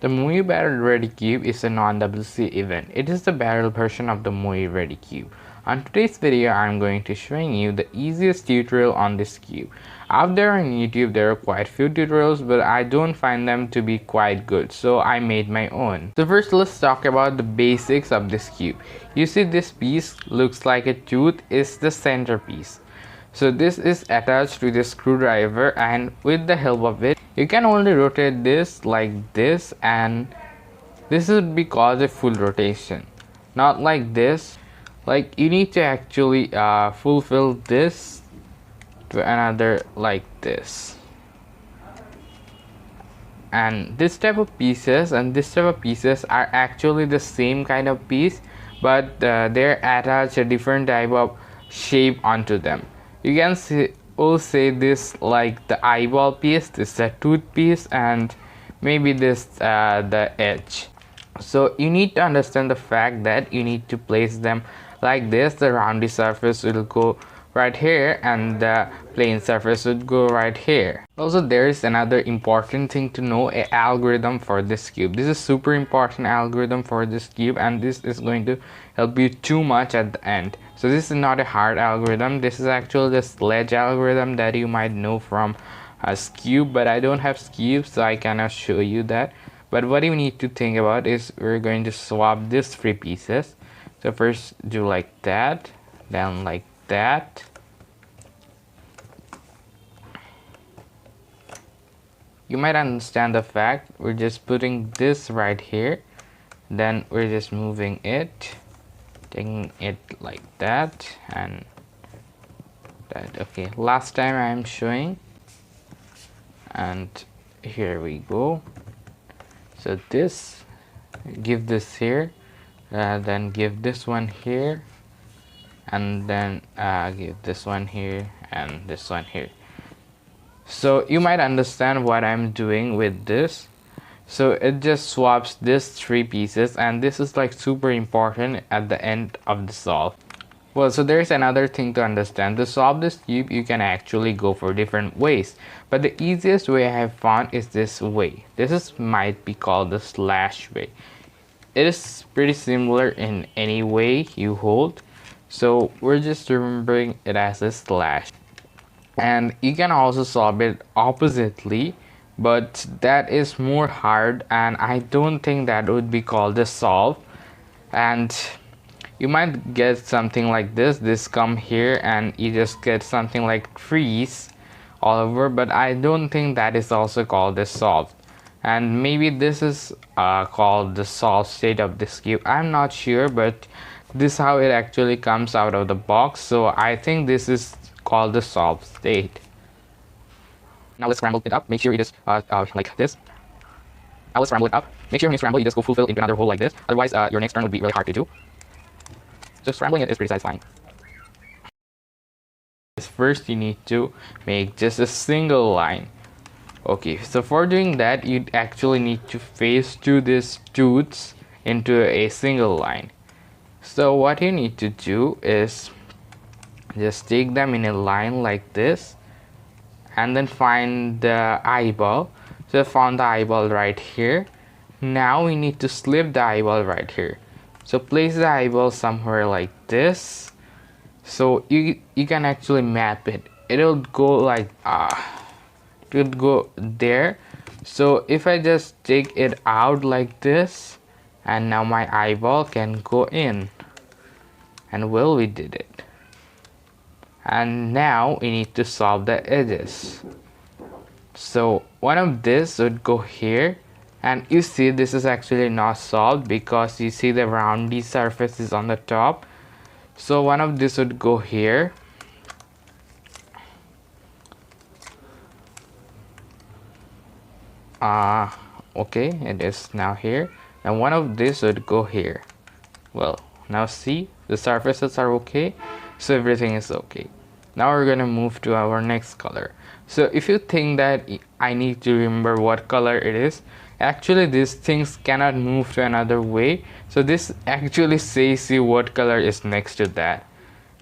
The Moyo Barrel Ready Cube is a non-WC event. It is the barrel version of the Moyo Ready Cube. On today's video, I am going to showing you the easiest tutorial on this cube. Out there on YouTube, there are quite few tutorials, but I don't find them to be quite good, so I made my own. So first, let's talk about the basics of this cube. You see this piece looks like a tooth is the centerpiece. So this is attached to the screwdriver, and with the help of it you can only rotate this like this, and this would be called a full rotation, not like this. Like you need to actually fulfill this to another like this, and this type of pieces and this type of pieces are actually the same kind of piece, but they're attached a different type of shape onto them. You can see say this like the eyeball piece, this is a tooth piece, and maybe this the edge. So you need to understand the fact that you need to place them like this. The roundy surface will go right here and the plane surface would go right here. Also, there is another important thing to know, a algorithm for this cube. This is super important algorithm for this cube, and this is going to help you too much at the end. So this is not a hard algorithm, this is actually the sledge algorithm that you might know from a cube, but I don't have cubes, so I cannot show you that. But what you need to think about is we're going to swap these three pieces. So first do like that, then like that. You might understand the fact we're just putting this right here, then we're just moving it, taking it like that and that. Okay, last time I'm showing, and here we go. So this, give this here, then give this one here, and then give this one here and this one here. So you might understand what I'm doing with this. So it just swaps these three pieces, and this is like super important at the end of the solve. Well, so there's another thing to understand. To solve this cube, you can actually go for different ways, but the easiest way I have found is this way. This is might be called the slash way. It is pretty similar in any way you hold, so we're just remembering it as a slash. And you can also solve it oppositely, but that is more hard, and I don't think that would be called a solve. And you might get something like this come here, and you just get something like trees all over, but I don't think that is also called a solve. And maybe this is called the solve state of this cube, I'm not sure, but this is how it actually comes out of the box, so I think this is called the solve state. Now let's scramble it up. Make sure it is like this. Now let's scramble it up. Make sure when you scramble, you just go fulfill into another hole like this. Otherwise, your next turn would be really hard to do. Just scrambling it is pretty satisfying. First, you need to make just a single line. Okay, so for doing that, you actually need to phase to these tooths into a single line. So what you need to do is just take them in a line like this, and then find the eyeball. So I found the eyeball right here. Now we need to slip the eyeball right here. So place the eyeball somewhere like this. So you can actually map it. It'll go like it would go there. So if I just take it out like this, and now my eyeball can go in, and well, we did it. And now we need to solve the edges. So one of this would go here, and you see this is actually not solved because you see the roundy surface is on the top. So one of this would go here, okay, it is now here, and one of this would go here. Well, now see, the surfaces are okay, so everything is okay. Now we're gonna move to our next color. So if you think that I need to remember what color it is, actually these things cannot move to another way, so this actually says you what color is next to that.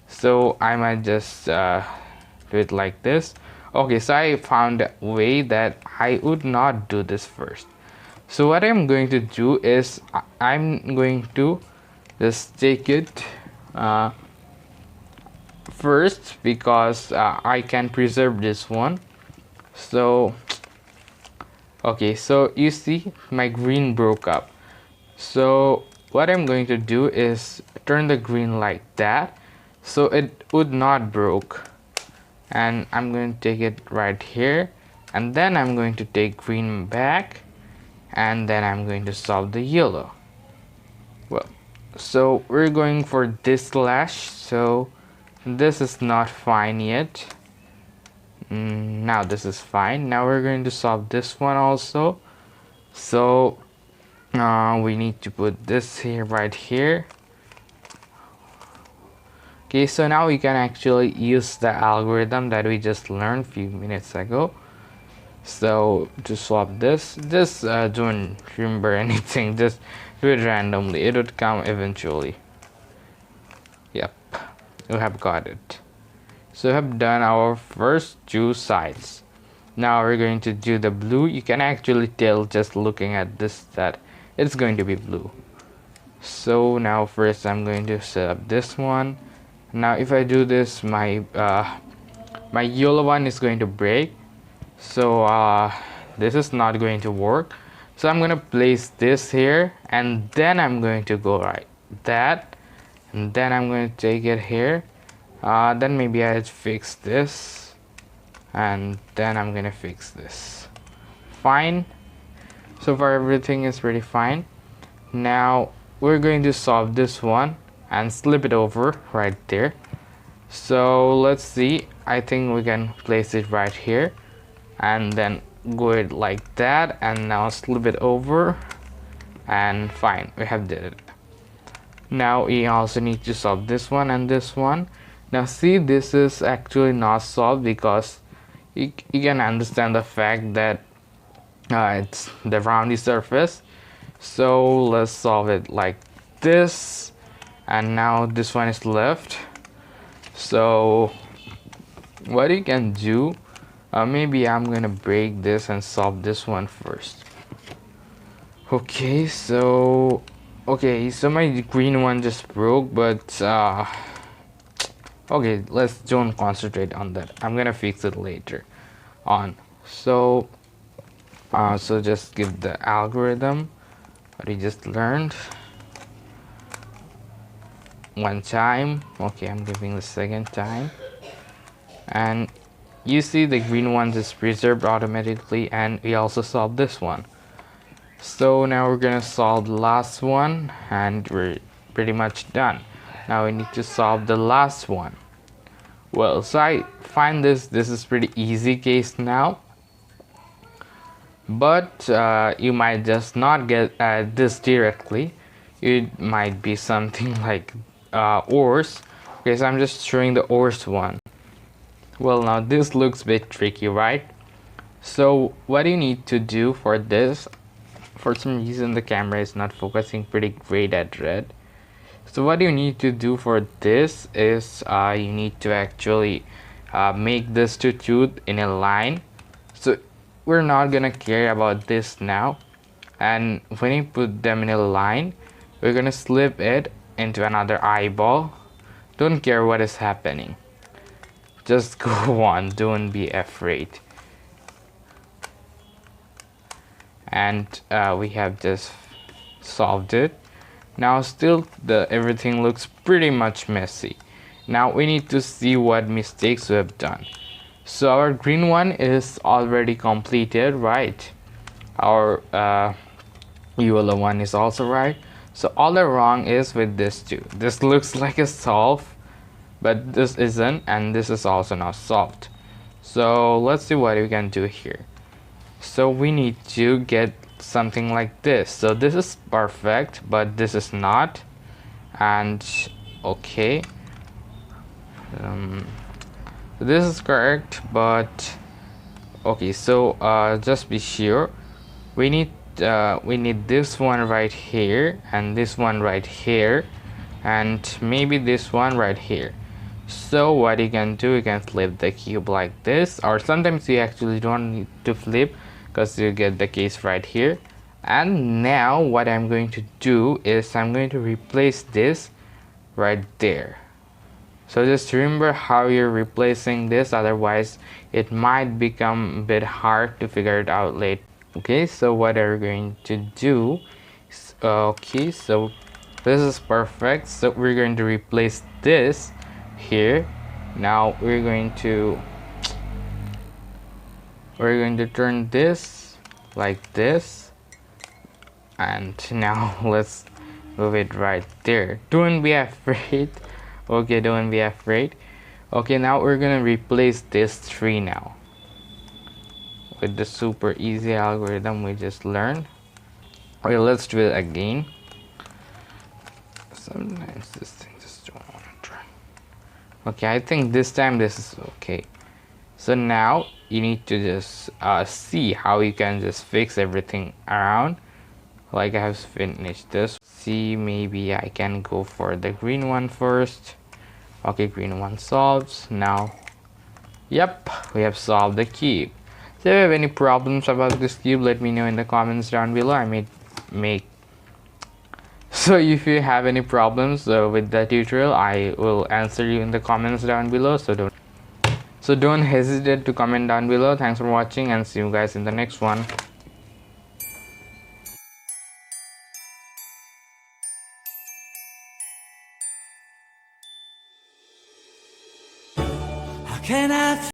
So I might just do it like this. Okay, so I found a way that I would not do this first. So what I'm going to do is I'm going to just take it first, because I can preserve this one. So okay, so you see my green broke up. So what I'm going to do is turn the green like that, so it would not broke. And I'm going to take it right here, and then I'm going to take green back, and then I'm going to solve the yellow. Well, so we're going for this slash, so this is not fine yet. Now this is fine. Now we're going to solve this one also. So we need to put this here, right here. Okay, so now we can actually use the algorithm that we just learned a few minutes ago. So to solve this, just don't remember anything, just do it randomly, it would come eventually. Yep, we have got it. So we have done our first two sides. Now we're going to do the blue. You can actually tell just looking at this that it's going to be blue. So now first I'm going to set up this one. Now if I do this, my my yellow one is going to break. So this is not going to work. So I'm going to place this here, and then I'm going to go right that, and then I'm going to take it here. Then maybe I'd fix this, and then I'm gonna fix this. Fine. So far everything is pretty fine. Now we're going to solve this one and slip it over right there. So let's see, I think we can place it right here, and then go it like that, and now slip it over, and fine, we have did it. Now we also need to solve this one and this one. Now see, this is actually not solved because you can understand the fact that it's the roundy surface. So let's solve it like this, and now this one is left. So what you can do, maybe I'm gonna break this and solve this one first. Okay, so my green one just broke, but okay, let's don't concentrate on that. I'm gonna fix it later on. So so just give the algorithm what we just learned one time. Okay, I'm giving the second time, and you see the green one is preserved automatically, and we also solved this one. So now we're gonna solve the last one, and we're pretty much done. Now we need to solve the last one. Well, so I find this is pretty easy case now, but you might just not get this directly. It might be something like ores. Okay, so I'm just showing the ores one. Well, now this looks a bit tricky, right? So what you need to do for this, for some reason the camera is not focusing pretty great at red. So what you need to do for this is you need to actually make this two tooth in a line. So we're not gonna care about this now, and when you put them in a line, we're gonna slip it into another eyeball. Don't care what is happening, just go on, don't be afraid. And we have just solved it. Now still everything looks pretty much messy. Now we need to see what mistakes we have done. So our green one is already completed, right? Our yellow one is also right. So all the wrong is with this two. This looks like a solve, but this isn't, and this is also not solved. So let's see what we can do here. So we need to get something like this. So this is perfect, but this is not. And okay, this is correct, but okay, so just be sure we need this one right here, and this one right here, and maybe this one right here. So what you can do, you can flip the cube like this, or sometimes you actually don't need to flip because you get the case right here. And now what I'm going to do is I'm going to replace this right there. So just remember how you're replacing this, otherwise it might become a bit hard to figure it out later. Okay, so what are we going to do is, okay, so this is perfect. So we're going to replace this here. Now we're going to turn this like this, and now let's move it right there. Don't be afraid. Okay, don't be afraid. Okay, now we're gonna replace this tree now with the super easy algorithm we just learned. Okay, let's do it again. Sometimes this thing just don't want to try. Okay, I think this time this is okay. So now you need to just see how you can just fix everything around. Like I have finished this. See, maybe I can go for the green one first. Okay, green one solves. Now, yep, we have solved the cube. So if you have any problems about this cube, let me know in the comments down below. I may make so if you have any problems with the tutorial, I will answer you in the comments down below. So don't hesitate to comment down below. Thanks for watching and see you guys in the next one. How can I